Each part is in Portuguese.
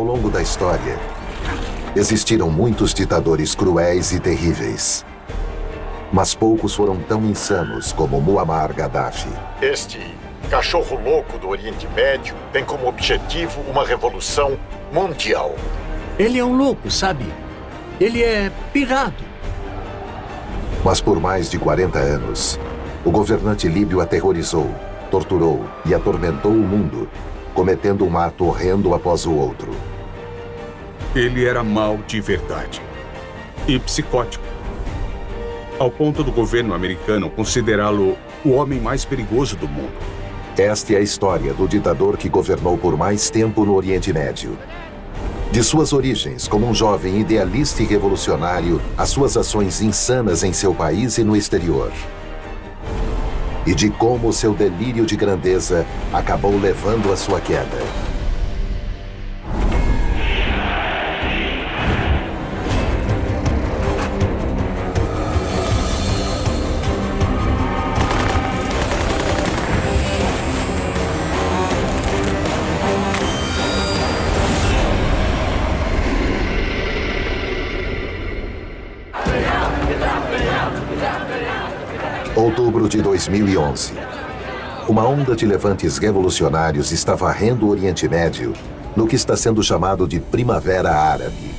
Ao longo da história, existiram muitos ditadores cruéis e terríveis. Mas poucos foram tão insanos como Muammar Gaddafi. Este cachorro louco do Oriente Médio tem como objetivo uma revolução mundial. Ele é um louco, sabe? Ele é pirado. Mas por mais de 40 anos, o governante líbio aterrorizou, torturou e atormentou o mundo, cometendo um ato horrendo após o outro. Ele era mau de verdade e psicótico, ao ponto do governo americano considerá-lo o homem mais perigoso do mundo. Esta é a história do ditador que governou por mais tempo no Oriente Médio. De suas origens como um jovem idealista e revolucionário, às suas ações insanas em seu país e no exterior. E de como seu delírio de grandeza acabou levando à sua queda. Outubro de 2011. Uma onda de levantes revolucionários está varrendo o Oriente Médio no que está sendo chamado de Primavera Árabe.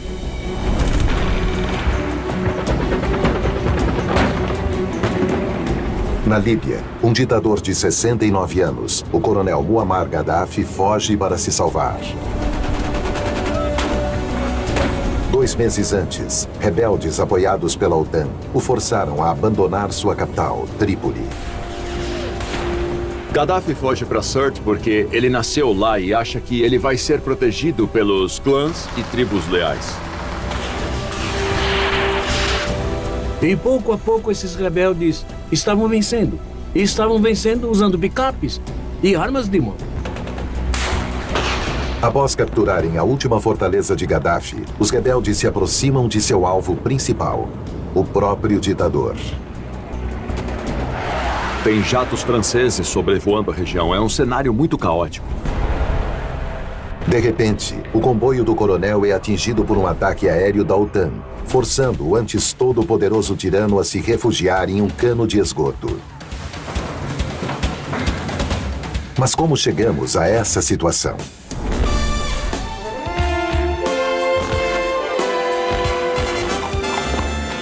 Na Líbia, um ditador de 69 anos, o coronel Muammar Gaddafi, foge para se salvar. 2 meses antes, rebeldes apoiados pela OTAN o forçaram a abandonar sua capital, Trípoli. Gaddafi foge para Sirte porque ele nasceu lá e acha que ele vai ser protegido pelos clãs e tribos leais. E pouco a pouco esses rebeldes estavam vencendo. E estavam vencendo usando picapes e armas de mão. Após capturarem a última fortaleza de Gaddafi, os rebeldes se aproximam de seu alvo principal, o próprio ditador. Tem jatos franceses sobrevoando a região. É um cenário muito caótico. De repente, o comboio do coronel é atingido por um ataque aéreo da OTAN, forçando o antes todo-poderoso tirano a se refugiar em um cano de esgoto. Mas como chegamos a essa situação?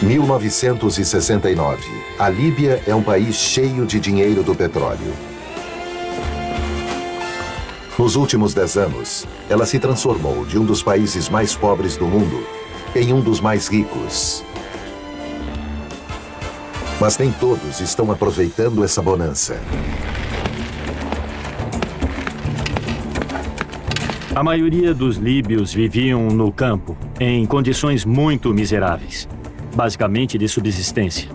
Em 1969, a Líbia é um país cheio de dinheiro do petróleo. Nos últimos 10 anos, ela se transformou de um dos países mais pobres do mundo em um dos mais ricos. Mas nem todos estão aproveitando essa bonança. A maioria dos líbios viviam no campo, em condições muito miseráveis. Basicamente de subsistência.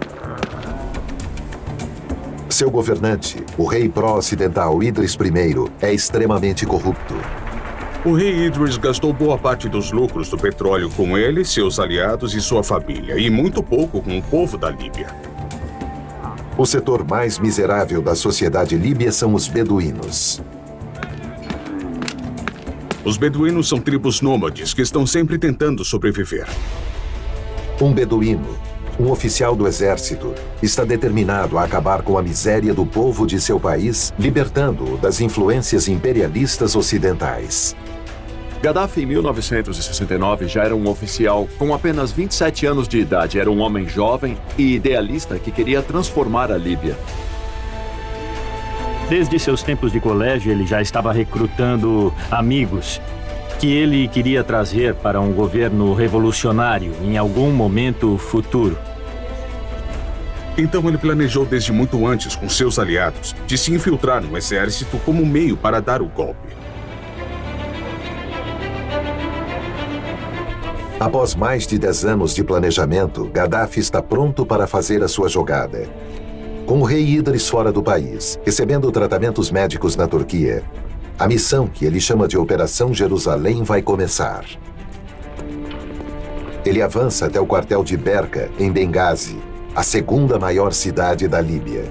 Seu governante, o rei pró-ocidental Idris I, é extremamente corrupto. O rei Idris gastou boa parte dos lucros do petróleo com ele, seus aliados e sua família, e muito pouco com o povo da Líbia. O setor mais miserável da sociedade líbia são os beduínos. Os beduínos são tribos nômades que estão sempre tentando sobreviver. Um beduíno, um oficial do exército, está determinado a acabar com a miséria do povo de seu país, libertando-o das influências imperialistas ocidentais. Gaddafi, em 1969, já era um oficial com apenas 27 anos de idade. Era um homem jovem e idealista que queria transformar a Líbia. Desde seus tempos de colégio, ele já estava recrutando amigos que ele queria trazer para um governo revolucionário em algum momento futuro. Então ele planejou desde muito antes com seus aliados de se infiltrar no exército como meio para dar o golpe. Após mais de 10 anos de planejamento, Gaddafi está pronto para fazer a sua jogada. Com o rei Idris fora do país, recebendo tratamentos médicos na Turquia, a missão, que ele chama de Operação Jerusalém, vai começar. Ele avança até o quartel de Berka, em Benghazi, a segunda maior cidade da Líbia.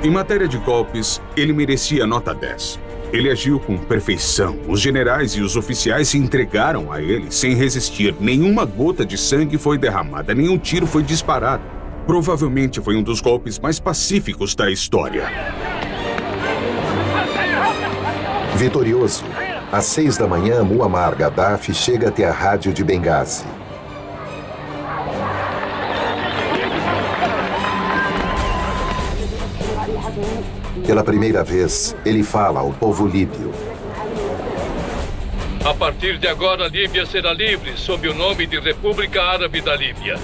Em matéria de golpes, ele merecia nota 10. Ele agiu com perfeição. Os generais e os oficiais se entregaram a ele sem resistir. Nenhuma gota de sangue foi derramada, nenhum tiro foi disparado. Provavelmente foi um dos golpes mais pacíficos da história. Vitorioso, às 6 da manhã, Muammar Gaddafi chega até a rádio de Benghazi. Pela primeira vez, ele fala ao povo líbio. A partir de agora, a Líbia será livre, sob o nome de República Árabe da Líbia.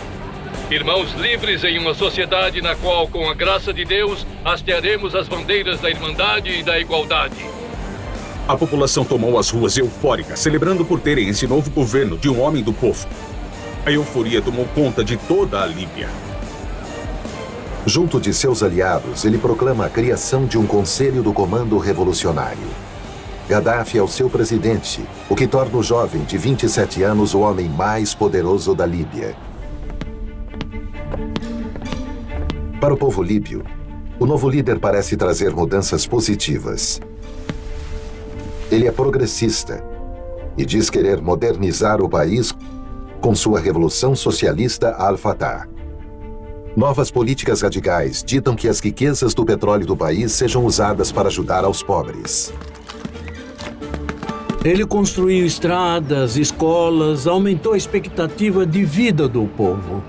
Irmãos livres em uma sociedade na qual, com a graça de Deus, hastearemos as bandeiras da irmandade e da igualdade. A população tomou as ruas eufórica, celebrando por terem esse novo governo de um homem do povo. A euforia tomou conta de toda a Líbia. Junto de seus aliados, ele proclama a criação de um Conselho do Comando Revolucionário. Gaddafi é o seu presidente, o que torna o jovem de 27 anos o homem mais poderoso da Líbia. Para o povo líbio, o novo líder parece trazer mudanças positivas. Ele é progressista e diz querer modernizar o país com sua revolução socialista Al-Fatah. Novas políticas radicais ditam que as riquezas do petróleo do país sejam usadas para ajudar aos pobres. Ele construiu estradas, escolas, aumentou a expectativa de vida do povo.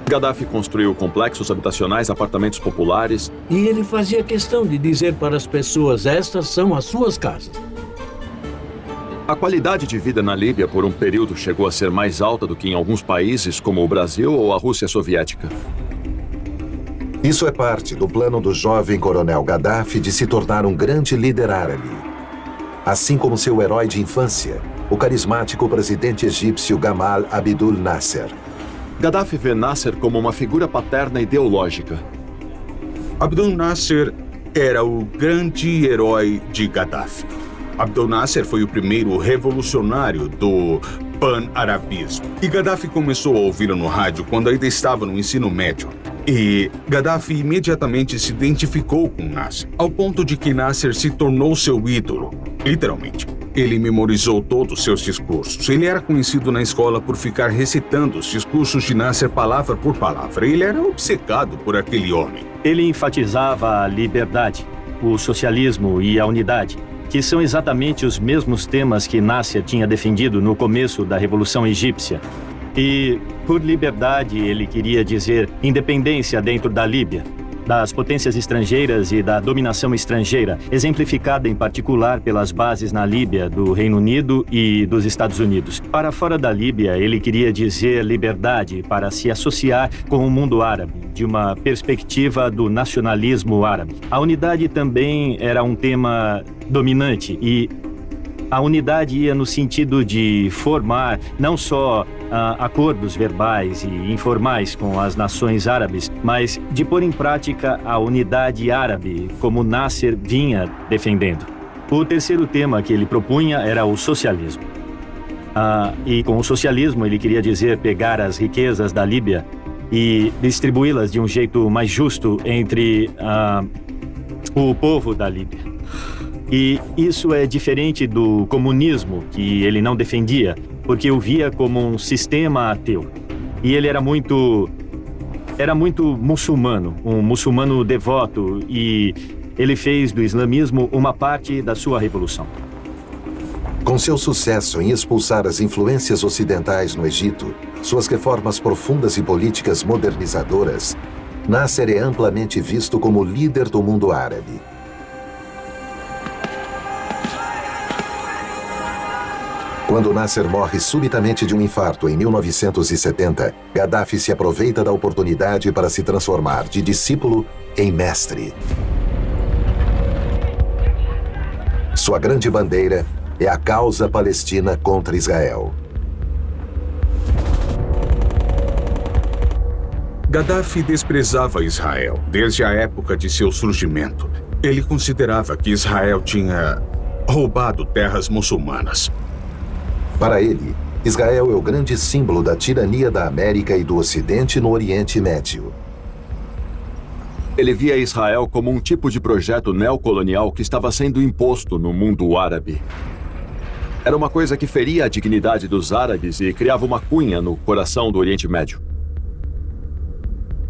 Gaddafi construiu complexos habitacionais, apartamentos populares. E ele fazia questão de dizer para as pessoas: estas são as suas casas. A qualidade de vida na Líbia, por um período, chegou a ser mais alta do que em alguns países, como o Brasil ou a Rússia soviética. Isso é parte do plano do jovem coronel Gaddafi de se tornar um grande líder árabe. Assim como seu herói de infância, o carismático presidente egípcio Gamal Abdel Nasser. Gaddafi vê Nasser como uma figura paterna ideológica. Abdel Nasser era o grande herói de Gaddafi. Abdel Nasser foi o primeiro revolucionário do pan-arabismo. E Gaddafi começou a ouvi-lo no rádio quando ainda estava no ensino médio. E Gaddafi imediatamente se identificou com Nasser, ao ponto de que Nasser se tornou seu ídolo, literalmente. Ele memorizou todos os seus discursos. Ele era conhecido na escola por ficar recitando os discursos de Nasser palavra por palavra. Ele era obcecado por aquele homem. Ele enfatizava a liberdade, o socialismo e a unidade, que são exatamente os mesmos temas que Nasser tinha defendido no começo da Revolução Egípcia. E, por liberdade, ele queria dizer independência dentro da Líbia, das potências estrangeiras e da dominação estrangeira, exemplificada em particular pelas bases na Líbia do Reino Unido e dos Estados Unidos. Para fora da Líbia, ele queria dizer liberdade para se associar com o mundo árabe, de uma perspectiva do nacionalismo árabe. A unidade também era um tema dominante e a unidade ia no sentido de formar não só acordos verbais e informais com as nações árabes, mas de pôr em prática a unidade árabe, como Nasser vinha defendendo. O terceiro tema que ele propunha era o socialismo. E com o socialismo ele queria dizer pegar as riquezas da Líbia e distribuí-las de um jeito mais justo entre o povo da Líbia. E isso é diferente do comunismo, que ele não defendia, porque o via como um sistema ateu. E ele era muito muçulmano, um muçulmano devoto, e ele fez do islamismo uma parte da sua revolução. Com seu sucesso em expulsar as influências ocidentais no Egito, suas reformas profundas e políticas modernizadoras, Nasser é amplamente visto como líder do mundo árabe. Quando Nasser morre subitamente de um infarto em 1970, Gaddafi se aproveita da oportunidade para se transformar de discípulo em mestre. Sua grande bandeira é a causa palestina contra Israel. Gaddafi desprezava Israel desde a época de seu surgimento. Ele considerava que Israel tinha roubado terras muçulmanas. Para ele, Israel é o grande símbolo da tirania da América e do Ocidente no Oriente Médio. Ele via Israel como um tipo de projeto neocolonial que estava sendo imposto no mundo árabe. Era uma coisa que feria a dignidade dos árabes e criava uma cunha no coração do Oriente Médio.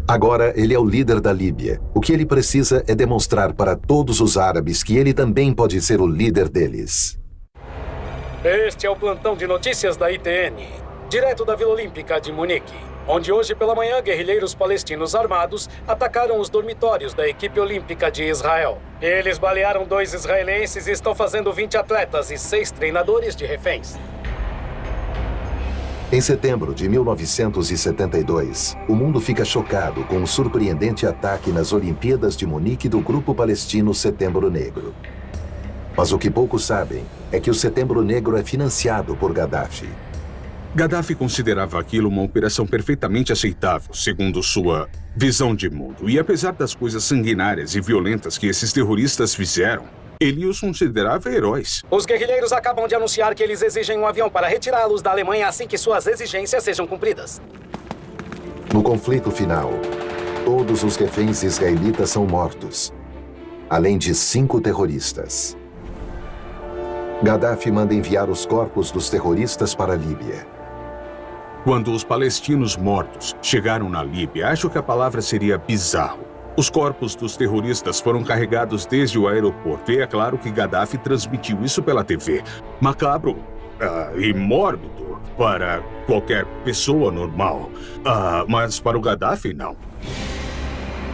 Agora ele é o líder da Líbia. O que ele precisa é demonstrar para todos os árabes que ele também pode ser o líder deles. Este é o plantão de notícias da ITN, direto da Vila Olímpica de Munique, onde hoje pela manhã guerrilheiros palestinos armados atacaram os dormitórios da equipe olímpica de Israel. Eles balearam 2 israelenses e estão fazendo 20 atletas e 6 treinadores de reféns. Em setembro de 1972, o mundo fica chocado com um surpreendente ataque nas Olimpíadas de Munique do grupo palestino Setembro Negro. Mas o que poucos sabem é que o Setembro Negro é financiado por Gaddafi. Gaddafi considerava aquilo uma operação perfeitamente aceitável, segundo sua visão de mundo. E apesar das coisas sanguinárias e violentas que esses terroristas fizeram, ele os considerava heróis. Os guerrilheiros acabam de anunciar que eles exigem um avião para retirá-los da Alemanha assim que suas exigências sejam cumpridas. No conflito final, todos os reféns israelitas são mortos, além de 5 terroristas. Gaddafi manda enviar os corpos dos terroristas para a Líbia. Quando os palestinos mortos chegaram na Líbia, acho que a palavra seria bizarro. Os corpos dos terroristas foram carregados desde o aeroporto, e é claro que Gaddafi transmitiu isso pela TV. Macabro e mórbido para qualquer pessoa normal, mas para o Gaddafi, não.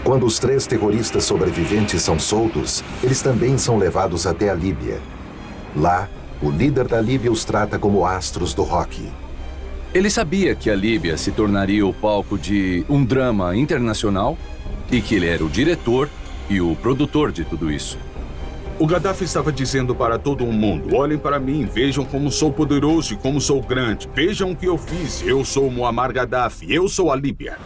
Quando os 3 terroristas sobreviventes são soltos, eles também são levados até a Líbia. Lá, o líder da Líbia os trata como astros do rock. Ele sabia que a Líbia se tornaria o palco de um drama internacional e que ele era o diretor e o produtor de tudo isso. O Gaddafi estava dizendo para todo o mundo: olhem para mim, vejam como sou poderoso e como sou grande. Vejam o que eu fiz, eu sou Muammar Gaddafi, eu sou a Líbia.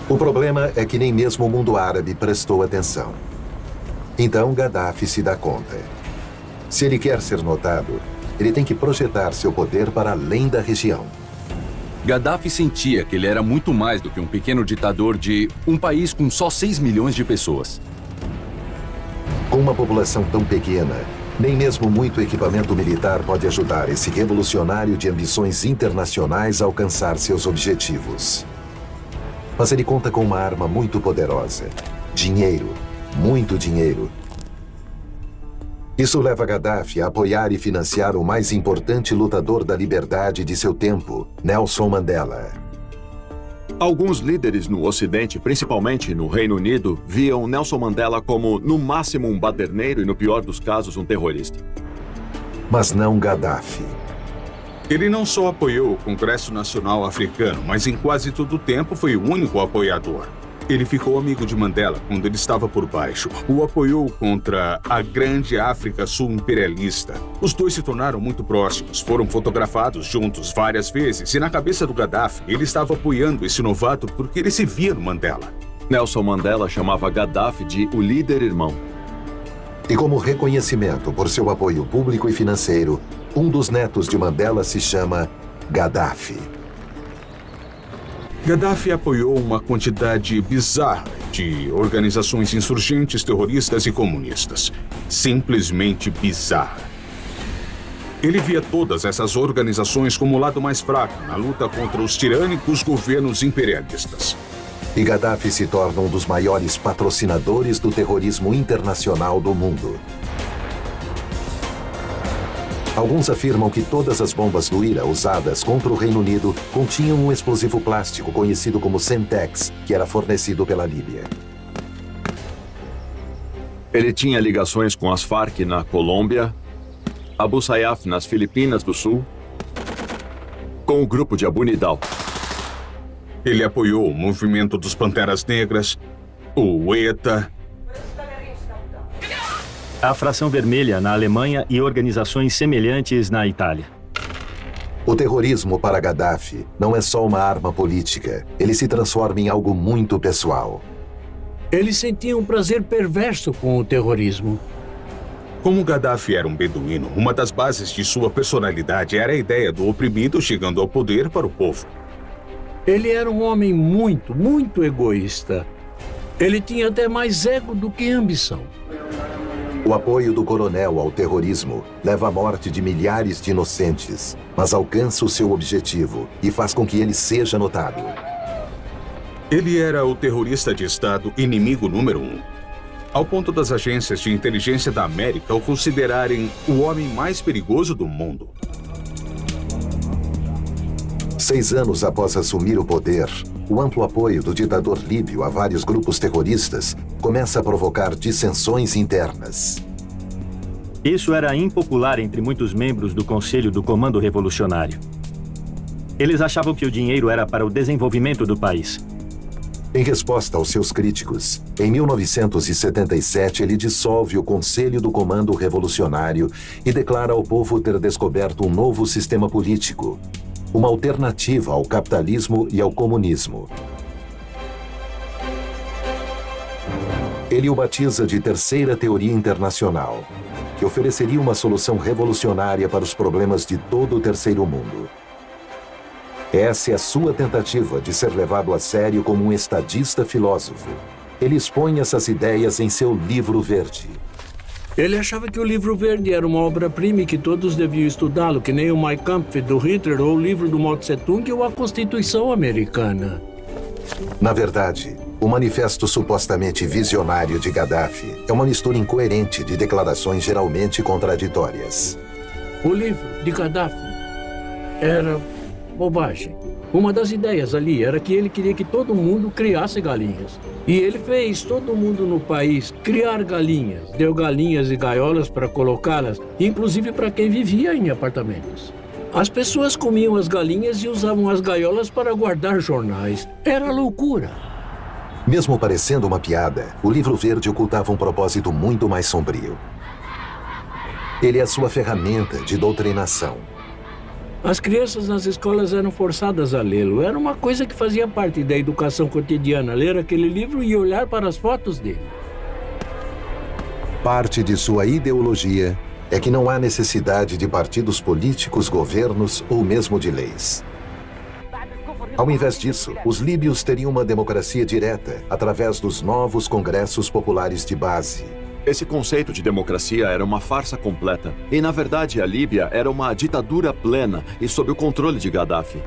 O problema é que nem mesmo o mundo árabe prestou atenção. Então Gaddafi se dá conta. Se ele quer ser notado, ele tem que projetar seu poder para além da região. Gaddafi sentia que ele era muito mais do que um pequeno ditador de um país com só 6 milhões de pessoas. Com uma população tão pequena, nem mesmo muito equipamento militar pode ajudar esse revolucionário de ambições internacionais a alcançar seus objetivos. Mas ele conta com uma arma muito poderosa: dinheiro, muito dinheiro. Isso leva Gaddafi a apoiar e financiar o mais importante lutador da liberdade de seu tempo, Nelson Mandela. Alguns líderes no Ocidente, principalmente no Reino Unido, viam Nelson Mandela como, no máximo, um baderneiro e, no pior dos casos, um terrorista. Mas não Gaddafi. Ele não só apoiou o Congresso Nacional Africano, mas em quase todo o tempo foi o único apoiador. Ele ficou amigo de Mandela quando ele estava por baixo. O apoiou contra a grande África Sul imperialista. Os dois se tornaram muito próximos, foram fotografados juntos várias vezes, e na cabeça do Gaddafi, ele estava apoiando esse novato porque ele se via no Mandela. Nelson Mandela chamava Gaddafi de o líder irmão. E como reconhecimento por seu apoio público e financeiro, um dos netos de Mandela se chama Gaddafi. Gaddafi apoiou uma quantidade bizarra de organizações insurgentes, terroristas e comunistas. Simplesmente bizarra. Ele via todas essas organizações como o lado mais fraco na luta contra os tirânicos governos imperialistas. E Gaddafi se torna um dos maiores patrocinadores do terrorismo internacional do mundo. Alguns afirmam que todas as bombas do IRA usadas contra o Reino Unido continham um explosivo plástico conhecido como Semtex, que era fornecido pela Líbia. Ele tinha ligações com as Farc na Colômbia, Abu Sayyaf nas Filipinas do Sul, com o grupo de Abu Nidal. Ele apoiou o movimento dos Panteras Negras, o ETA, a Fração Vermelha na Alemanha e organizações semelhantes na Itália. O terrorismo para Gaddafi não é só uma arma política. Ele se transforma em algo muito pessoal. Ele sentia um prazer perverso com o terrorismo. Como Gaddafi era um beduíno, uma das bases de sua personalidade era a ideia do oprimido chegando ao poder para o povo. Ele era um homem muito egoísta. Ele tinha até mais ego do que ambição. O apoio do coronel ao terrorismo leva à morte de milhares de inocentes, mas alcança o seu objetivo e faz com que ele seja notado. Ele era o terrorista de Estado inimigo número 1, ao ponto das agências de inteligência da América o considerarem o homem mais perigoso do mundo. 6 anos após assumir o poder, o amplo apoio do ditador líbio a vários grupos terroristas começa a provocar dissensões internas. Isso era impopular entre muitos membros do Conselho do Comando Revolucionário. Eles achavam que o dinheiro era para o desenvolvimento do país. Em resposta aos seus críticos, em 1977 ele dissolve o Conselho do Comando Revolucionário e declara ao povo ter descoberto um novo sistema político, uma alternativa ao capitalismo e ao comunismo. Ele o batiza de Terceira Teoria Internacional, que ofereceria uma solução revolucionária para os problemas de todo o Terceiro Mundo. Essa é a sua tentativa de ser levado a sério como um estadista filósofo. Ele expõe essas ideias em seu Livro Verde. Ele achava que o Livro Verde era uma obra-prima e que todos deviam estudá-lo, que nem o Mein Kampf do Hitler ou o livro do Mao Tse-tung ou a Constituição Americana. Na verdade, o manifesto supostamente visionário de Gaddafi é uma mistura incoerente de declarações geralmente contraditórias. O livro de Gaddafi era bobagem. Uma das ideias ali era que ele queria que todo mundo criasse galinhas. E ele fez todo mundo no país criar galinhas. Deu galinhas e gaiolas para colocá-las, inclusive para quem vivia em apartamentos. As pessoas comiam as galinhas e usavam as gaiolas para guardar jornais. Era loucura. Mesmo parecendo uma piada, o Livro Verde ocultava um propósito muito mais sombrio. Ele é a sua ferramenta de doutrinação. As crianças nas escolas eram forçadas a lê-lo. Era uma coisa que fazia parte da educação cotidiana, ler aquele livro e olhar para as fotos dele. Parte de sua ideologia é que não há necessidade de partidos políticos, governos ou mesmo de leis. Ao invés disso, os líbios teriam uma democracia direta através dos novos congressos populares de base. Esse conceito de democracia era uma farsa completa. E, na verdade, a Líbia era uma ditadura plena e sob o controle de Gaddafi.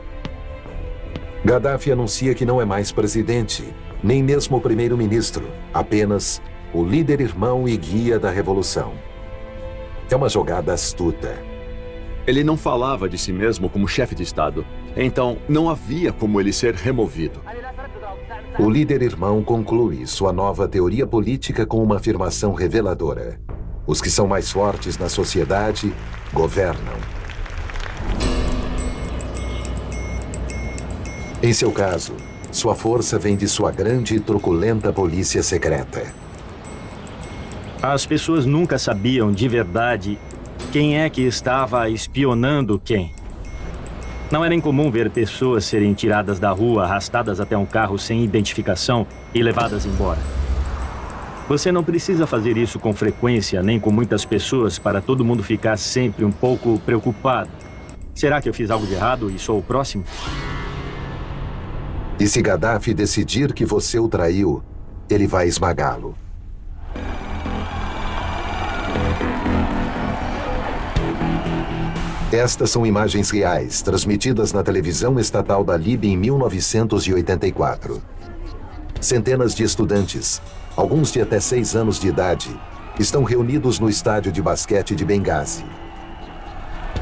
Gaddafi anuncia que não é mais presidente, nem mesmo primeiro-ministro, apenas o líder-irmão e guia da revolução. É uma jogada astuta. Ele não falava de si mesmo como chefe de Estado. Então, não havia como ele ser removido. O líder-irmão conclui sua nova teoria política com uma afirmação reveladora. Os que são mais fortes na sociedade governam. Em seu caso, sua força vem de sua grande e truculenta polícia secreta. As pessoas nunca sabiam de verdade quem é que estava espionando quem. Não era incomum ver pessoas serem tiradas da rua, arrastadas até um carro sem identificação e levadas embora. Você não precisa fazer isso com frequência, nem com muitas pessoas, para todo mundo ficar sempre um pouco preocupado. Será que eu fiz algo de errado e sou o próximo? E se Gaddafi decidir que você o traiu, ele vai esmagá-lo. Estas são imagens reais, transmitidas na televisão estatal da Líbia em 1984. Centenas de estudantes, alguns de até 6 anos de idade, estão reunidos no estádio de basquete de Benghazi.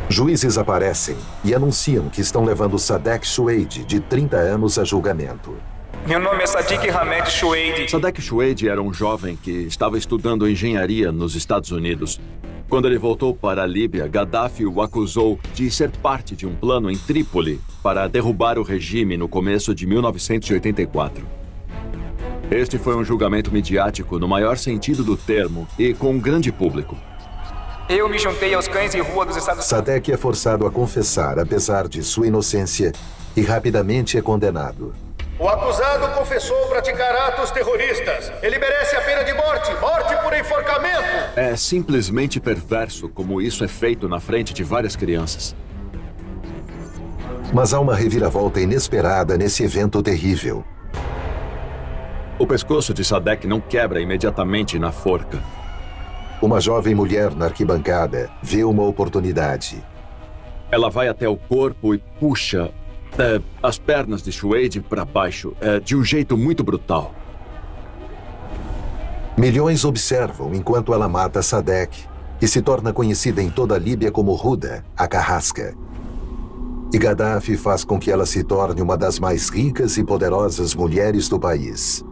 Juízes aparecem e anunciam que estão levando Sadek Choueidi, de 30 anos, a julgamento. Meu nome é Sadiq Hamed Choueidi. Sadek Choueidi era um jovem que estava estudando engenharia nos Estados Unidos. Quando ele voltou para a Líbia, Gaddafi o acusou de ser parte de um plano em Trípoli para derrubar o regime no começo de 1984. Este foi um julgamento midiático no maior sentido do termo e com um grande público. Eu me juntei aos cães de rua dos Estados Unidos. Sadek é forçado a confessar, apesar de sua inocência, e rapidamente é condenado. O acusado confessou praticar atos terroristas. Ele merece a pena de morte. Morte por enforcamento. É simplesmente perverso como isso é feito na frente de várias crianças. Mas há uma reviravolta inesperada nesse evento terrível. O pescoço de Sadek não quebra imediatamente na forca. Uma jovem mulher na arquibancada vê uma oportunidade. Ela vai até o corpo e puxa as pernas de Shuade para baixo, de um jeito muito brutal. Milhões observam enquanto ela mata Sadek e se torna conhecida em toda a Líbia como Ruda, a Carrasca. E Gaddafi faz com que ela se torne uma das mais ricas e poderosas mulheres do país.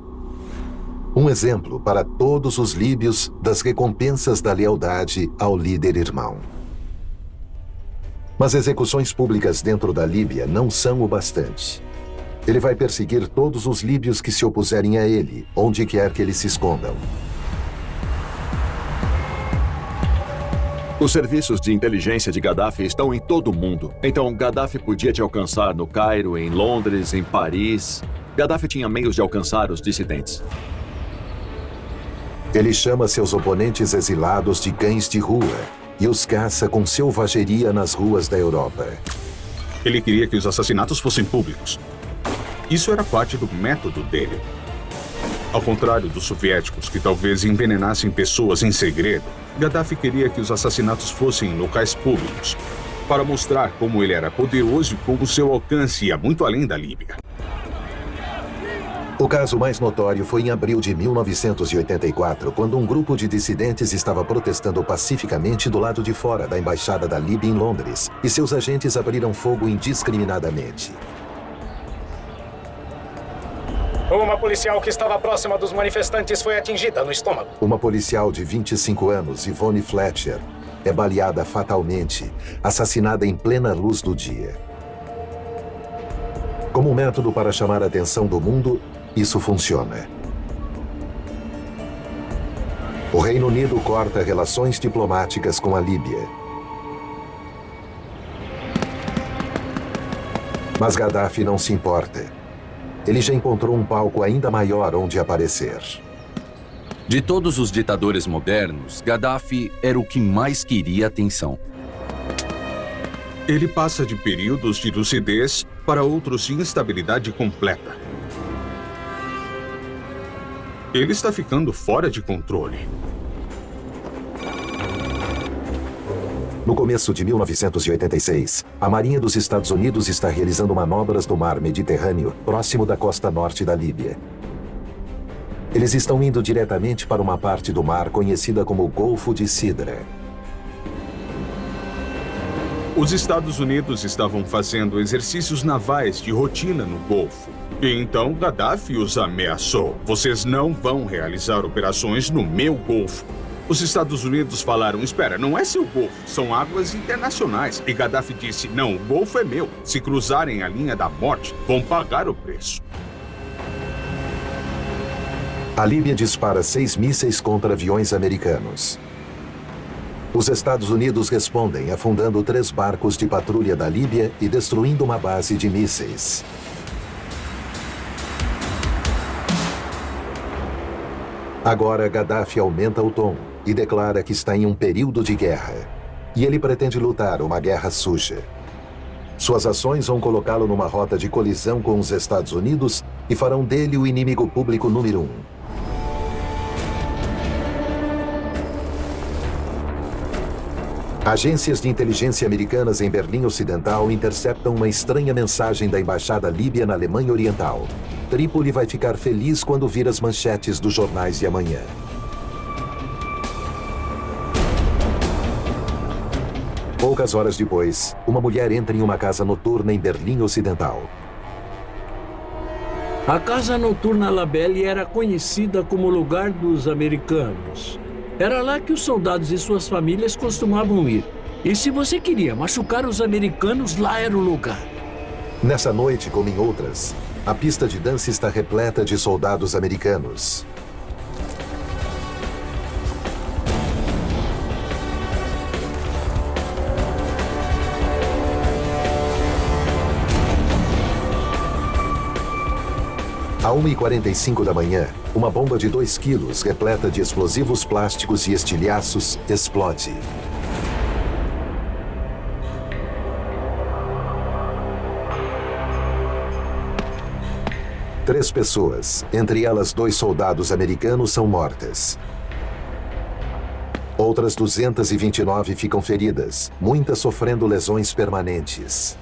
Um exemplo para todos os líbios das recompensas da lealdade ao líder irmão. Mas execuções públicas dentro da Líbia não são o bastante. Ele vai perseguir todos os líbios que se opuserem a ele, onde quer que eles se escondam. Os serviços de inteligência de Gaddafi estão em todo o mundo. Então, Gaddafi podia te alcançar no Cairo, em Londres, em Paris. Gaddafi tinha meios de alcançar os dissidentes. Ele chama seus oponentes exilados de cães de rua e os caça com selvageria nas ruas da Europa. Ele queria que os assassinatos fossem públicos. Isso era parte do método dele. Ao contrário dos soviéticos, que talvez envenenassem pessoas em segredo, Gaddafi queria que os assassinatos fossem em locais públicos, para mostrar como ele era poderoso e como seu alcance ia muito além da Líbia. O caso mais notório foi em abril de 1984, quando um grupo de dissidentes estava protestando pacificamente do lado de fora da Embaixada da Líbia em Londres, e seus agentes abriram fogo indiscriminadamente. Uma policial que estava próxima dos manifestantes foi atingida no estômago. Uma policial de 25 anos, Yvonne Fletcher, é baleada fatalmente, assassinada em plena luz do dia. Como um método para chamar a atenção do mundo, isso funciona. O Reino Unido corta relações diplomáticas com a Líbia. Mas Gaddafi não se importa. Ele já encontrou um palco ainda maior onde aparecer. De todos os ditadores modernos, Gaddafi era o que mais queria atenção. Ele passa de períodos de lucidez para outros de instabilidade completa. Ele está ficando fora de controle. No começo de 1986, a Marinha dos Estados Unidos está realizando manobras no mar Mediterrâneo, próximo da costa norte da Líbia. Eles estão indo diretamente para uma parte do mar conhecida como Golfo de Sidra. Os Estados Unidos estavam fazendo exercícios navais de rotina no Golfo. E então Gaddafi os ameaçou. Vocês não vão realizar operações no meu Golfo. Os Estados Unidos falaram, espera, não é seu Golfo, são águas internacionais. E Gaddafi disse, não, o Golfo é meu. Se cruzarem a linha da morte, vão pagar o preço. A Líbia dispara 6 mísseis contra aviões americanos. Os Estados Unidos respondem afundando 3 barcos de patrulha da Líbia e destruindo uma base de mísseis. Agora, Gaddafi aumenta o tom e declara que está em um período de guerra. E ele pretende lutar uma guerra suja. Suas ações vão colocá-lo numa rota de colisão com os Estados Unidos e farão dele o inimigo público número 1. Agências de inteligência americanas em Berlim Ocidental interceptam uma estranha mensagem da Embaixada Líbia na Alemanha Oriental. Trípoli vai ficar feliz quando vir as manchetes dos jornais de amanhã. Poucas horas depois, uma mulher entra em uma casa noturna em Berlim Ocidental. A casa noturna Labelle era conhecida como lugar dos americanos. Era lá que os soldados e suas famílias costumavam ir. E se você queria machucar os americanos, lá era o lugar. Nessa noite, como em outras, a pista de dança está repleta de soldados americanos. À 1h45 da manhã, uma bomba de 2 quilos, repleta de explosivos plásticos e estilhaços, explode. 3 pessoas, entre elas 2 soldados americanos, são mortas. Outras 229 ficam feridas, muitas sofrendo lesões permanentes.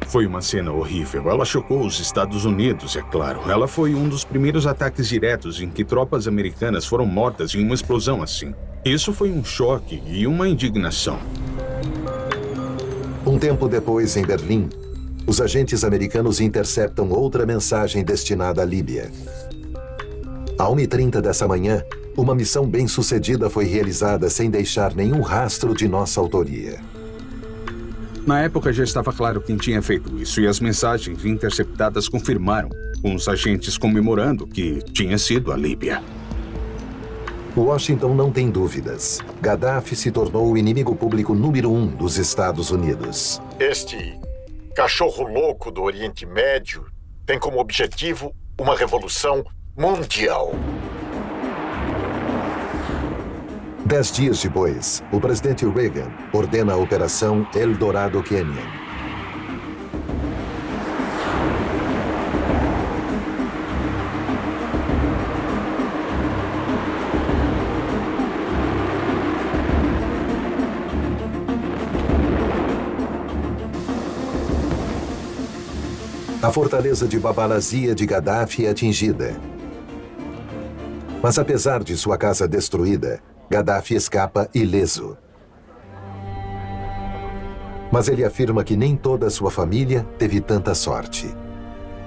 Foi uma cena horrível. Ela chocou os Estados Unidos, é claro. Ela foi um dos primeiros ataques diretos em que tropas americanas foram mortas em uma explosão assim. Isso foi um choque e uma indignação. Um tempo depois, em Berlim, os agentes americanos interceptam outra mensagem destinada à Líbia. À 1h30 dessa manhã, uma missão bem-sucedida foi realizada sem deixar nenhum rastro de nossa autoria. Na época já estava claro quem tinha feito isso e as mensagens interceptadas confirmaram, com os agentes comemorando que tinha sido a Líbia. Washington não tem dúvidas. Gaddafi se tornou o inimigo público número 1 dos Estados Unidos. Este cachorro louco do Oriente Médio tem como objetivo uma revolução mundial. 10 dias depois, o presidente Reagan ordena a Operação Eldorado Canyon. A fortaleza de Bab al-Azia de Gaddafi é atingida. Mas apesar de sua casa destruída, Gaddafi escapa ileso. Mas ele afirma que nem toda a sua família teve tanta sorte.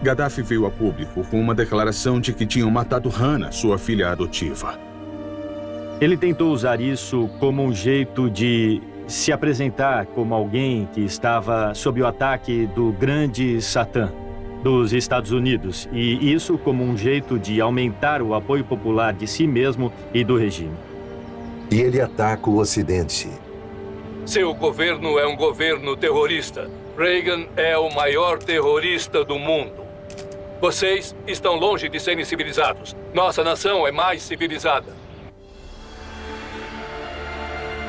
Gaddafi veio a público com uma declaração de que tinham matado Hannah, sua filha adotiva. Ele tentou usar isso como um jeito de se apresentar como alguém que estava sob o ataque do grande Satã dos Estados Unidos, e isso como um jeito de aumentar o apoio popular de si mesmo e do regime. E ele ataca o Ocidente. Seu governo é um governo terrorista. Reagan é o maior terrorista do mundo. Vocês estão longe de serem civilizados. Nossa nação é mais civilizada.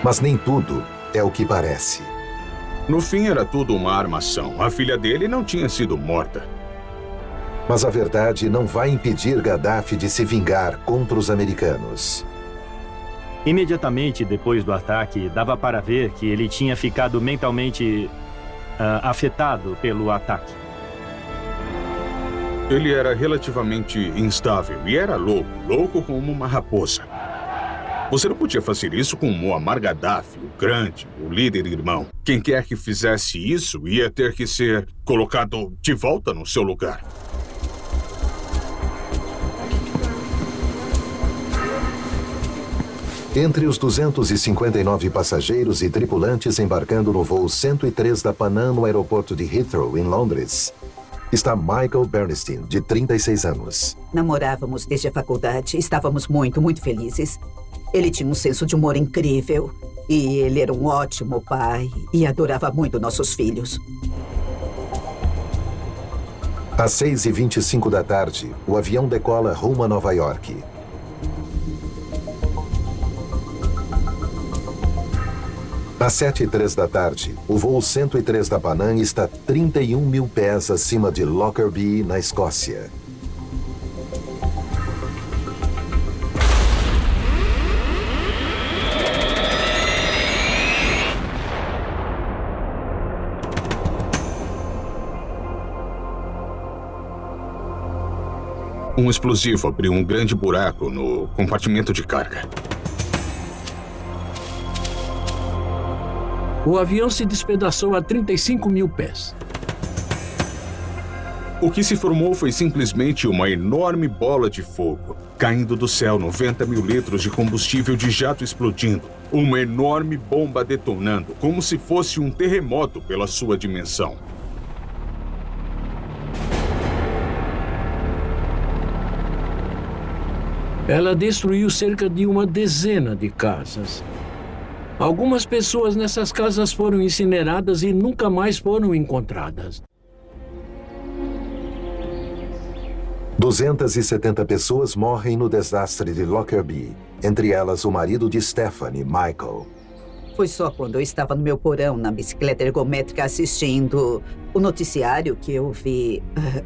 Mas nem tudo é o que parece. No fim, era tudo uma armação. A filha dele não tinha sido morta. Mas a verdade não vai impedir Gaddafi de se vingar contra os americanos. Imediatamente depois do ataque, dava para ver que ele tinha ficado mentalmente afetado pelo ataque. Ele era relativamente instável e era louco como uma raposa. Você não podia fazer isso com Muammar Gaddafi, o grande, o líder irmão. Quem quer que fizesse isso ia ter que ser colocado de volta no seu lugar. Entre os 259 passageiros e tripulantes embarcando no voo 103 da Pan Am no aeroporto de Heathrow, em Londres, está Michael Bernstein, de 36 anos. Namorávamos desde a faculdade, estávamos muito felizes. Ele tinha um senso de humor incrível e ele era um ótimo pai e adorava muito nossos filhos. Às 6h25 da tarde, o avião decola rumo a Nova York. Às 7h03 da tarde, o voo 103 da Pan Am está 31 mil pés acima de Lockerbie, na Escócia. Um explosivo abriu um grande buraco no compartimento de carga. O avião se despedaçou a 35 mil pés. O que se formou foi simplesmente uma enorme bola de fogo, caindo do céu, 90 mil litros de combustível de jato explodindo, uma enorme bomba detonando, como se fosse um terremoto pela sua dimensão. Ela destruiu cerca de uma dezena de casas. Algumas pessoas nessas casas foram incineradas e nunca mais foram encontradas. 270 pessoas morrem no desastre de Lockerbie, entre elas o marido de Stephanie, Michael. Foi só quando eu estava no meu porão, na bicicleta ergométrica, assistindo o noticiário, que eu vi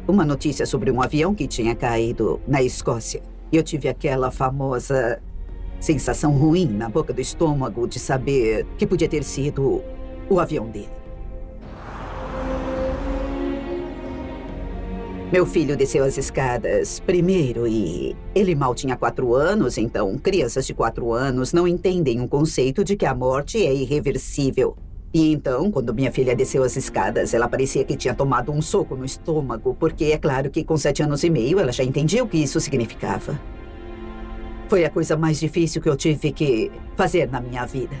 uma notícia sobre um avião que tinha caído na Escócia. E eu tive aquela famosa sensação ruim na boca do estômago de saber que podia ter sido o avião dele. Meu filho desceu as escadas primeiro e ele mal tinha 4 anos, então crianças de 4 anos não entendem o conceito de que a morte é irreversível. E então, quando minha filha desceu as escadas, ela parecia que tinha tomado um soco no estômago, porque é claro que com 7 anos e meio ela já entendia o que isso significava. Foi a coisa mais difícil que eu tive que fazer na minha vida.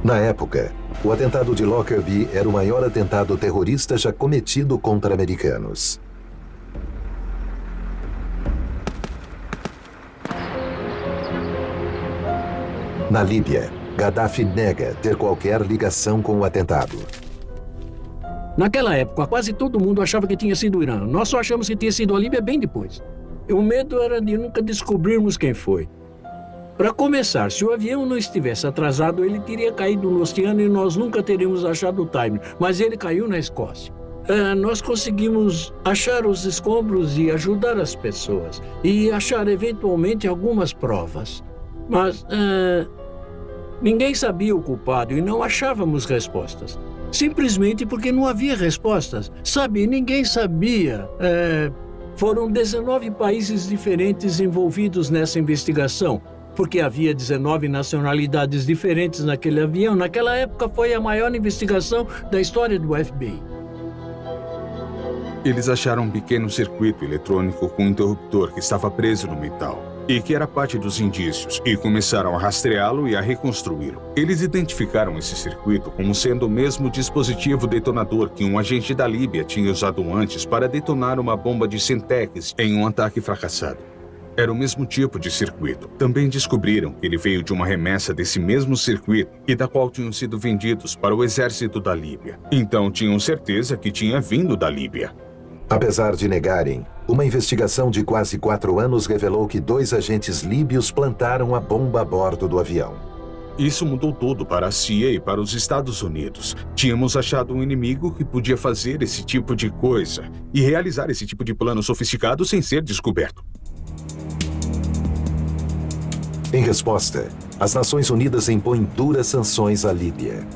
Na época, o atentado de Lockerbie era o maior atentado terrorista já cometido contra americanos. Na Líbia, Gaddafi nega ter qualquer ligação com o atentado. Naquela época, quase todo mundo achava que tinha sido o Irã. Nós só achamos que tinha sido a Líbia bem depois. E o medo era de nunca descobrirmos quem foi. Para começar, se o avião não estivesse atrasado, ele teria caído no oceano e nós nunca teríamos achado o timing. Mas ele caiu na Escócia. Nós conseguimos achar os escombros e ajudar as pessoas. E achar, eventualmente, algumas provas. Mas ninguém sabia o culpado e não achávamos respostas. Simplesmente porque não havia respostas. Sabe, ninguém sabia. Foram 19 países diferentes envolvidos nessa investigação. Porque havia 19 nacionalidades diferentes naquele avião. Naquela época foi a maior investigação da história do FBI. Eles acharam um pequeno circuito eletrônico com um interruptor que estava preso no metal e que era parte dos indícios, e começaram a rastreá-lo e a reconstruí-lo. Eles identificaram esse circuito como sendo o mesmo dispositivo detonador que um agente da Líbia tinha usado antes para detonar uma bomba de Semtex em um ataque fracassado. Era o mesmo tipo de circuito. Também descobriram que ele veio de uma remessa desse mesmo circuito e da qual tinham sido vendidos para o exército da Líbia. Então tinham certeza que tinha vindo da Líbia. Apesar de negarem, uma investigação de quase 4 anos revelou que 2 agentes líbios plantaram a bomba a bordo do avião. Isso mudou tudo para a CIA e para os Estados Unidos. Tínhamos achado um inimigo que podia fazer esse tipo de coisa e realizar esse tipo de plano sofisticado sem ser descoberto. Em resposta, as Nações Unidas impõem duras sanções à Líbia.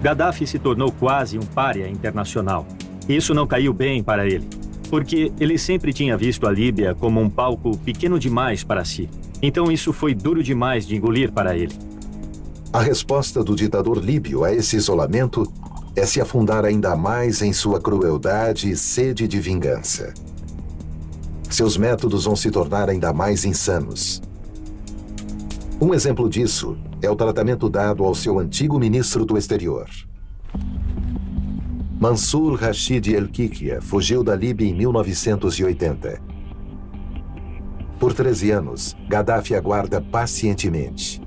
Gaddafi se tornou quase um pária internacional. Isso não caiu bem para ele, porque ele sempre tinha visto a Líbia como um palco pequeno demais para si. Então isso foi duro demais de engolir para ele. A resposta do ditador líbio a esse isolamento é se afundar ainda mais em sua crueldade e sede de vingança. Seus métodos vão se tornar ainda mais insanos. Um exemplo disso é o tratamento dado ao seu antigo ministro do exterior. Mansour Rashid El-Kikia fugiu da Líbia em 1980. Por 13 anos, Gaddafi aguarda pacientemente.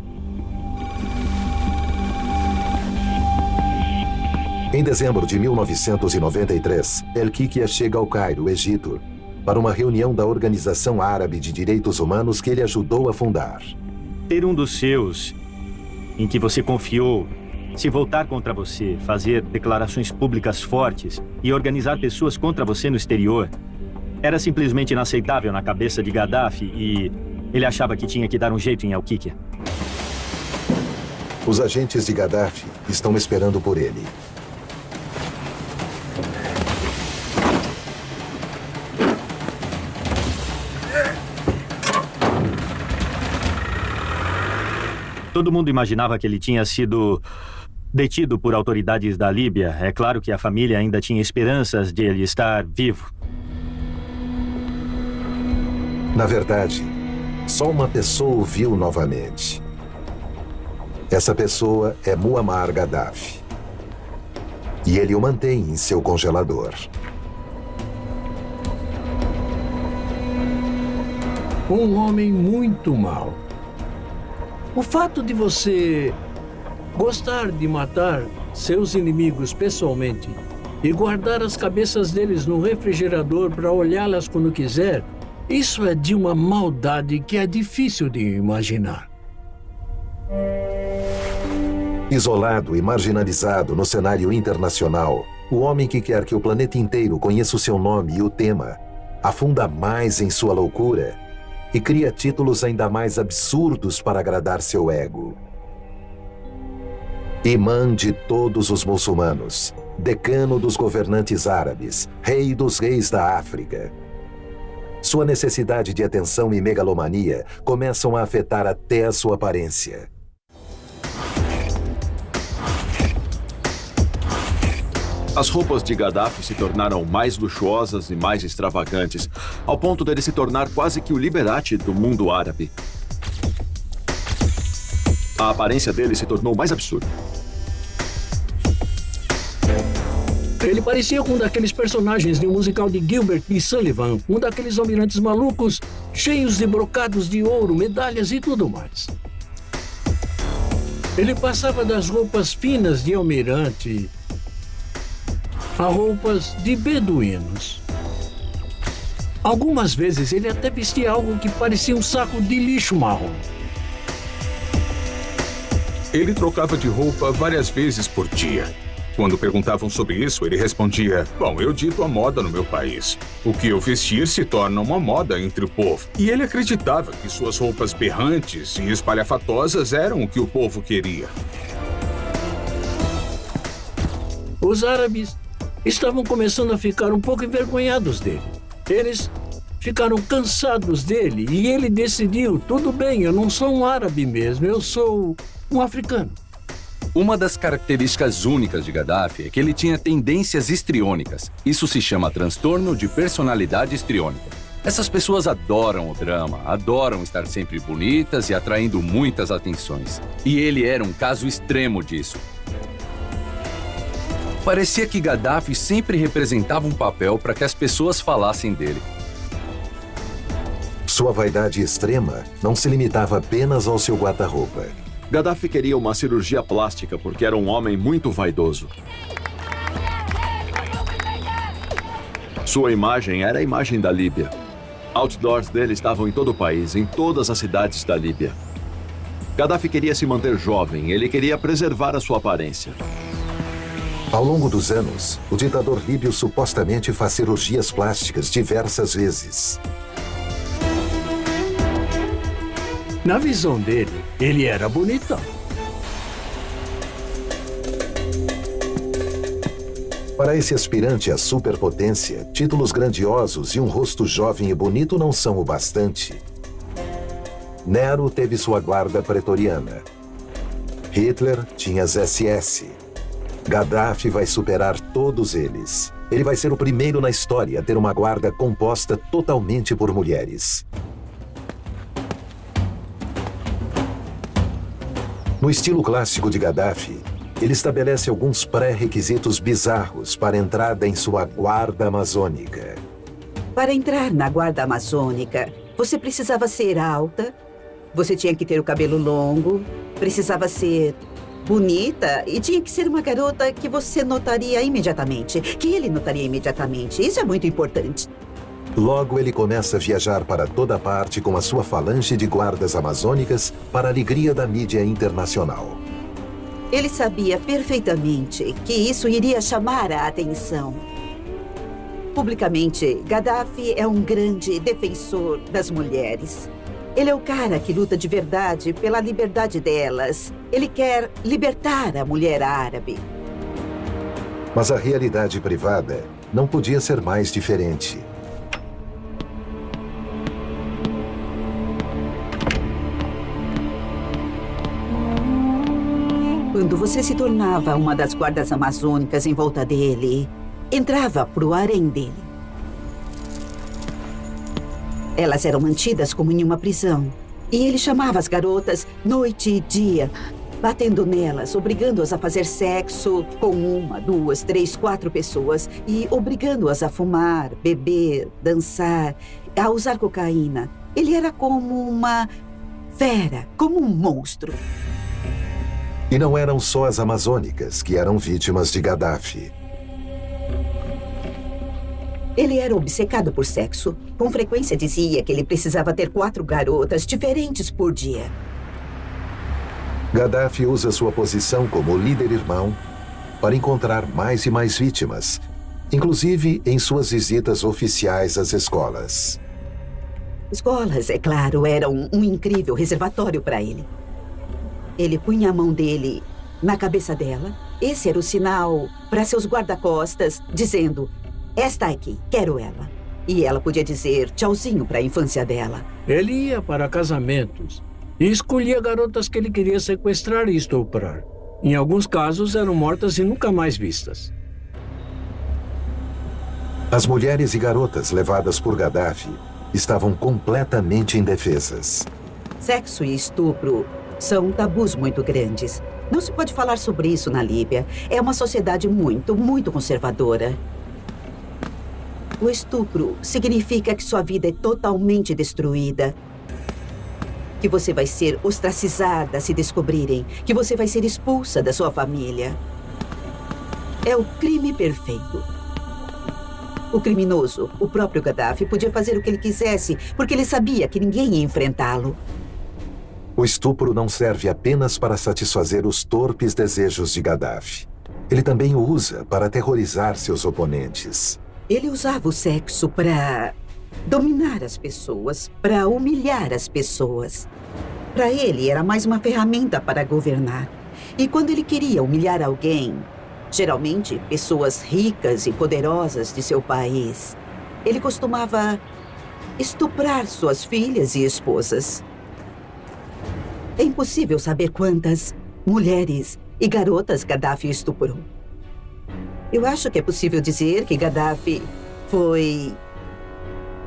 Em dezembro de 1993, El-Kikia chega ao Cairo, Egito, para uma reunião da Organização Árabe de Direitos Humanos que ele ajudou a fundar. Ter um dos seus, em que você confiou, se voltar contra você, fazer declarações públicas fortes e organizar pessoas contra você no exterior, era simplesmente inaceitável na cabeça de Gaddafi e ele achava que tinha que dar um jeito em El-Kikia. Os agentes de Gaddafi estão esperando por ele. Todo mundo imaginava que ele tinha sido detido por autoridades da Líbia. É claro que a família ainda tinha esperanças de ele estar vivo. Na verdade, só uma pessoa o viu novamente. Essa pessoa é Muammar Gaddafi. E ele o mantém em seu congelador. Um homem muito mau. O fato de você gostar de matar seus inimigos pessoalmente e guardar as cabeças deles no refrigerador para olhá-las quando quiser Isso é de uma maldade que é difícil de imaginar. Isolado e marginalizado no cenário internacional, o homem que quer que o planeta inteiro conheça o seu nome e o tema, afunda mais em sua loucura e cria títulos ainda mais absurdos para agradar seu ego. Imã de todos os muçulmanos, decano dos governantes árabes, rei dos reis da África. Sua necessidade de atenção e megalomania começam a afetar até a sua aparência. As roupas de Gaddafi se tornaram mais luxuosas e mais extravagantes, ao ponto dele se tornar quase que o Liberace do mundo árabe. A aparência dele se tornou mais absurda. Ele parecia com um daqueles personagens de um musical de Gilbert e Sullivan, um daqueles almirantes malucos, cheios de brocados de ouro, medalhas e tudo mais. Ele passava das roupas finas de almirante a roupas de beduínos. Algumas vezes ele até vestia algo que parecia um saco de lixo marrom. Ele trocava de roupa várias vezes por dia. Quando perguntavam sobre isso, ele respondia: bom, eu dito a moda no meu país. O que eu vestir se torna uma moda entre o povo. E ele acreditava que suas roupas berrantes e espalhafatosas eram o que o povo queria. Os árabes estavam começando a ficar um pouco envergonhados dele. Eles ficaram cansados dele e ele decidiu: tudo bem, eu não sou um árabe mesmo, eu sou um africano. Uma das características únicas de Gaddafi é que ele tinha tendências histriônicas. Isso se chama transtorno de personalidade histriônica. Essas pessoas adoram o drama, adoram estar sempre bonitas e atraindo muitas atenções. E ele era um caso extremo disso. Parecia que Gaddafi sempre representava um papel para que as pessoas falassem dele. Sua vaidade extrema não se limitava apenas ao seu guarda-roupa. Gaddafi queria uma cirurgia plástica porque era um homem muito vaidoso. Sua imagem era a imagem da Líbia. Outdoors dele estavam em todo o país, em todas as cidades da Líbia. Gaddafi queria se manter jovem, ele queria preservar a sua aparência. Ao longo dos anos, o ditador líbio supostamente faz cirurgias plásticas diversas vezes. Na visão dele, ele era bonitão. Para esse aspirante à superpotência, títulos grandiosos e um rosto jovem e bonito não são o bastante. Nero teve sua guarda pretoriana. Hitler tinha as SS. Gaddafi vai superar todos eles. Ele vai ser o primeiro na história a ter uma guarda composta totalmente por mulheres. No estilo clássico de Gaddafi, ele estabelece alguns pré-requisitos bizarros para a entrada em sua guarda amazônica. Para entrar na guarda amazônica, você precisava ser alta, você tinha que ter o cabelo longo, precisava ser bonita e tinha que ser uma garota que você notaria imediatamente, que ele notaria imediatamente. Isso é muito importante. Logo, ele começa a viajar para toda parte com a sua falange de guardas amazônicas para a alegria da mídia internacional. Ele sabia perfeitamente que isso iria chamar a atenção. Publicamente, Gaddafi é um grande defensor das mulheres. Ele é o cara que luta de verdade pela liberdade delas. Ele quer libertar a mulher árabe. Mas a realidade privada não podia ser mais diferente. Quando você se tornava uma das guardas amazônicas em volta dele, entrava pro harém dele. Elas eram mantidas como em uma prisão. E ele chamava as garotas noite e dia, batendo nelas, obrigando-as a fazer sexo com 1, 2, 3, 4 pessoas e obrigando-as a fumar, beber, dançar, a usar cocaína. Ele era como uma fera, como um monstro. E não eram só as amazônicas que eram vítimas de Gaddafi. Ele era obcecado por sexo. Com frequência dizia que ele precisava ter 4 garotas diferentes por dia. Gaddafi usa sua posição como líder-irmão para encontrar mais e mais vítimas, inclusive em suas visitas oficiais às escolas. Escolas, é claro, eram um incrível reservatório para ele. Ele punha a mão dele na cabeça dela. Esse era o sinal para seus guarda-costas, dizendo: esta aqui, quero ela. E ela podia dizer tchauzinho para a infância dela. Ele ia para casamentos e escolhia garotas que ele queria sequestrar e estuprar. Em alguns casos, eram mortas e nunca mais vistas. As mulheres e garotas levadas por Gaddafi estavam completamente indefesas. Sexo e estupro são tabus muito grandes. Não se pode falar sobre isso na Líbia. É uma sociedade muito conservadora. O estupro significa que sua vida é totalmente destruída. Que você vai ser ostracizada se descobrirem. Que você vai ser expulsa da sua família. É o crime perfeito. O criminoso, o próprio Gaddafi, podia fazer o que ele quisesse, porque ele sabia que ninguém ia enfrentá-lo. O estupro não serve apenas para satisfazer os torpes desejos de Gaddafi. Ele também o usa para aterrorizar seus oponentes. Ele usava o sexo para dominar as pessoas, para humilhar as pessoas. Para ele, era mais uma ferramenta para governar. E quando ele queria humilhar alguém, geralmente pessoas ricas e poderosas de seu país, ele costumava estuprar suas filhas e esposas. É impossível saber quantas mulheres e garotas Gaddafi estuprou. Eu acho que é possível dizer que Gaddafi foi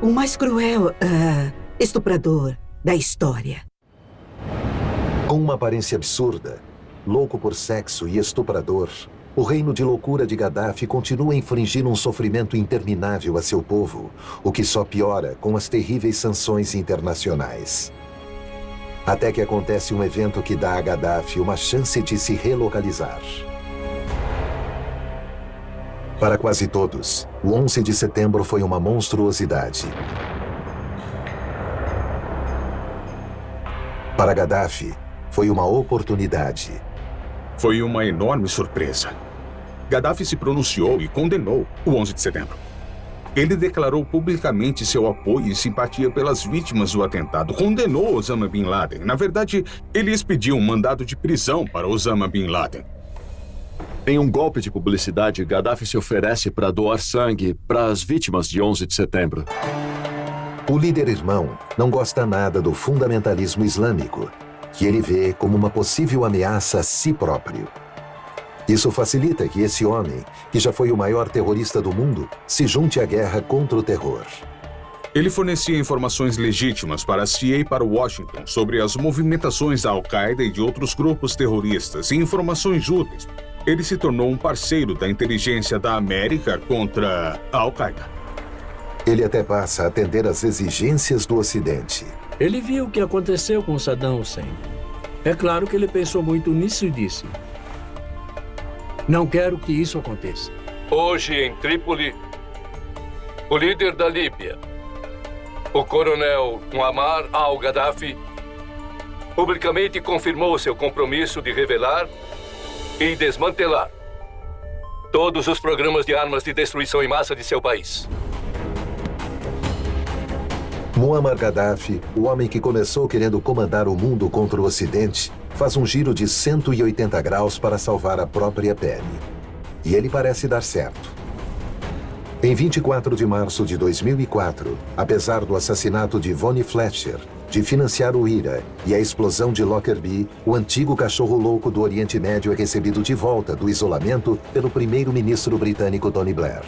o mais cruel estuprador da história. Com uma aparência absurda, louco por sexo e estuprador, o reino de loucura de Gaddafi continua a infligir um sofrimento interminável a seu povo, o que só piora com as terríveis sanções internacionais. Até que acontece um evento que dá a Gaddafi uma chance de se relocalizar. Para quase todos, o 11 de setembro foi uma monstruosidade. Para Gaddafi, foi uma oportunidade. Foi uma enorme surpresa. Gaddafi se pronunciou e condenou o 11 de setembro. Ele declarou publicamente seu apoio e simpatia pelas vítimas do atentado. Condenou Osama Bin Laden. Na verdade, ele expediu um mandado de prisão para Osama Bin Laden. Em um golpe de publicidade, Gaddafi se oferece para doar sangue para as vítimas de 11 de setembro. O líder-irmão não gosta nada do fundamentalismo islâmico, que ele vê como uma possível ameaça a si próprio. Isso facilita que esse homem, que já foi o maior terrorista do mundo, se junte à guerra contra o terror. Ele fornecia informações legítimas para a CIA e para Washington sobre as movimentações da Al-Qaeda e de outros grupos terroristas e informações úteis. Ele se tornou um parceiro da inteligência da América contra a Al-Qaeda. Ele até passa a atender às exigências do Ocidente. Ele viu o que aconteceu com Saddam Hussein. É claro que ele pensou muito nisso e disse: não quero que isso aconteça. Hoje, em Trípoli, o líder da Líbia, o coronel Muammar al-Gaddafi, publicamente confirmou seu compromisso de revelar e desmantelar todos os programas de armas de destruição em massa de seu país. Muammar Gaddafi, o homem que começou querendo comandar o mundo contra o Ocidente, faz um giro de 180 graus para salvar a própria pele. E ele parece dar certo. Em 24 de março de 2004, apesar do assassinato de Vonnie Fletcher, de financiar o IRA e a explosão de Lockerbie, o antigo cachorro louco do Oriente Médio é recebido de volta do isolamento pelo primeiro-ministro britânico Tony Blair.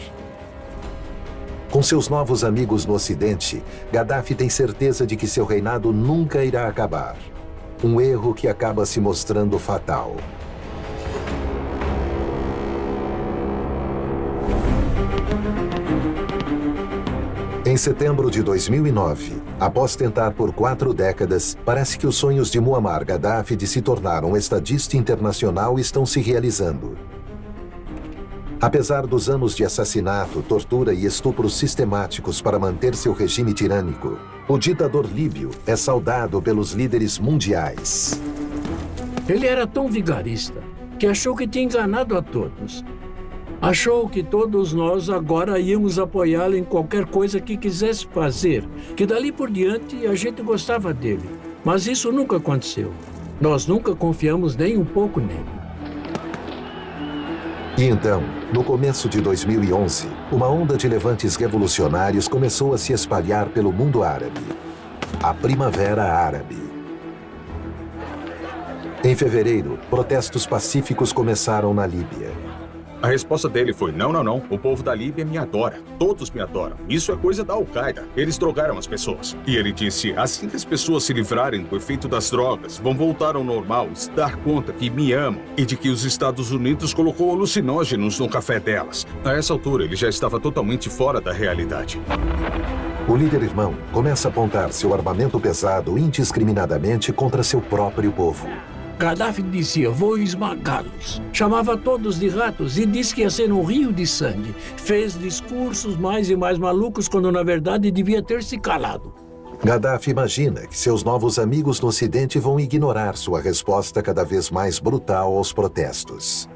Com seus novos amigos no Ocidente, Gaddafi tem certeza de que seu reinado nunca irá acabar. Um erro que acaba se mostrando fatal. Em setembro de 2009, após tentar por 4 décadas, parece que os sonhos de Muammar Gaddafi de se tornar um estadista internacional estão se realizando. Apesar dos anos de assassinato, tortura e estupros sistemáticos para manter seu regime tirânico, o ditador líbio é saudado pelos líderes mundiais. Ele era tão vigarista que achou que tinha enganado a todos. Achou que todos nós agora íamos apoiá-lo em qualquer coisa que quisesse fazer, que dali por diante a gente gostava dele. Mas isso nunca aconteceu. Nós nunca confiamos nem um pouco nele. E então, no começo de 2011, uma onda de levantes revolucionários começou a se espalhar pelo mundo árabe. A Primavera Árabe. Em fevereiro, protestos pacíficos começaram na Líbia. A resposta dele foi: não. O povo da Líbia me adora. Todos me adoram. Isso é coisa da Al-Qaeda. Eles drogaram as pessoas. E ele disse: assim que as pessoas se livrarem do efeito das drogas, vão voltar ao normal, se dar conta que me amam e de que os Estados Unidos colocou alucinógenos no café delas. A essa altura, ele já estava totalmente fora da realidade. O líder irmão começa a apontar seu armamento pesado indiscriminadamente contra seu próprio povo. Gaddafi dizia: vou esmagá-los. Chamava todos de ratos e disse que ia ser um rio de sangue. Fez discursos mais e mais malucos quando, na verdade, devia ter se calado. Gaddafi imagina que seus novos amigos no Ocidente vão ignorar sua resposta cada vez mais brutal aos protestos.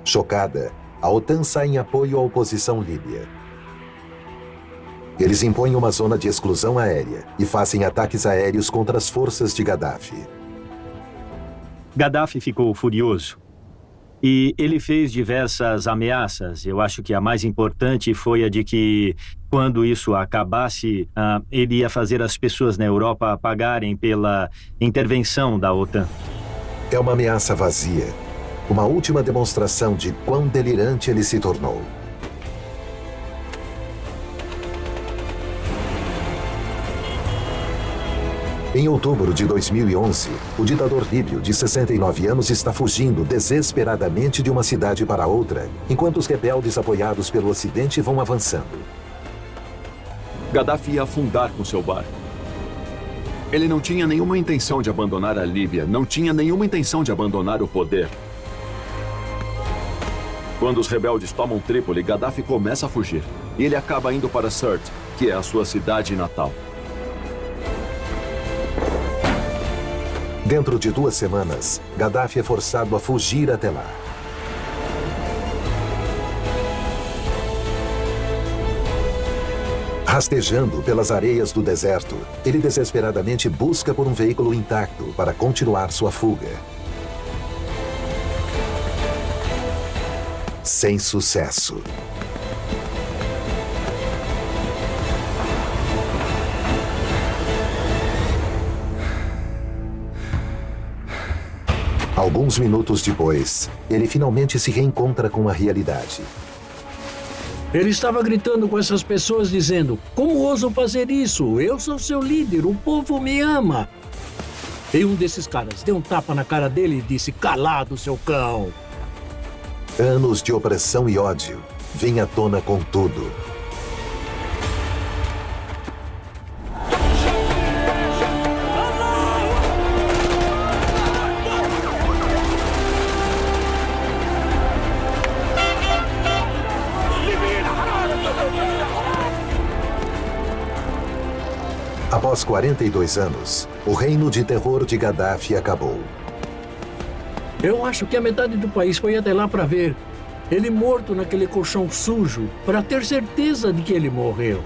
Chocada, a OTAN sai em apoio à oposição líbia. Eles impõem uma zona de exclusão aérea e fazem ataques aéreos contra as forças de Gaddafi. Gaddafi ficou furioso e ele fez diversas ameaças. Eu acho que a mais importante foi a de que, quando isso acabasse, ele ia fazer as pessoas na Europa pagarem pela intervenção da OTAN. É uma ameaça vazia, uma última demonstração de quão delirante ele se tornou. Em outubro de 2011, o ditador líbio de 69 anos está fugindo desesperadamente de uma cidade para outra, enquanto os rebeldes apoiados pelo Ocidente vão avançando. Gaddafi ia afundar com seu barco. Ele não tinha nenhuma intenção de abandonar a Líbia, não tinha nenhuma intenção de abandonar o poder. Quando os rebeldes tomam Trípoli, Gaddafi começa a fugir. E ele acaba indo para Sirte, que é a sua cidade natal. Dentro de 2 semanas, Gaddafi é forçado a fugir até lá. Rastejando pelas areias do deserto, ele desesperadamente busca por um veículo intacto para continuar sua fuga. Sem sucesso. Alguns minutos depois, ele finalmente se reencontra com a realidade. Ele estava gritando com essas pessoas dizendo: como ousam fazer isso? Eu sou seu líder, o povo me ama. E um desses caras deu um tapa na cara dele e disse: calado, seu cão. Anos de opressão e ódio vêm à tona com tudo. Após 42 anos, o reino de terror de Gaddafi acabou. Eu acho que a metade do país foi até lá para ver ele morto naquele colchão sujo, para ter certeza de que ele morreu.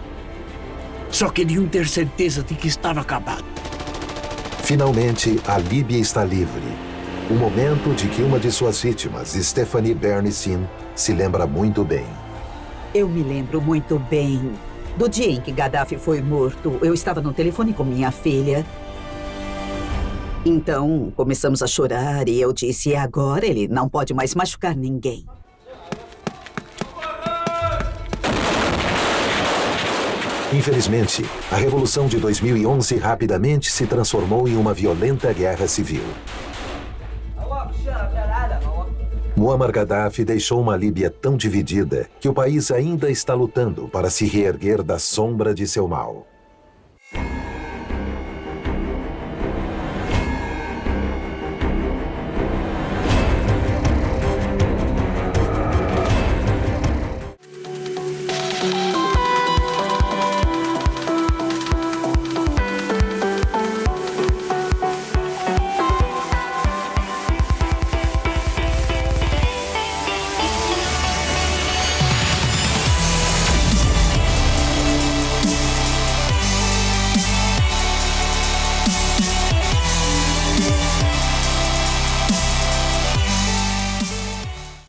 Só queriam ter certeza de que estava acabado. Finalmente, a Líbia está livre. O momento de que uma de suas vítimas, Stephanie Bernstein, se lembra muito bem. Eu me lembro muito bem. Do dia em que Gaddafi foi morto, eu estava no telefone com minha filha. Então, começamos a chorar e eu disse: agora ele não pode mais machucar ninguém. Infelizmente, a Revolução de 2011 rapidamente se transformou em uma violenta guerra civil. Muammar Gaddafi deixou uma Líbia tão dividida que o país ainda está lutando para se reerguer da sombra de seu mal. Gaddafi.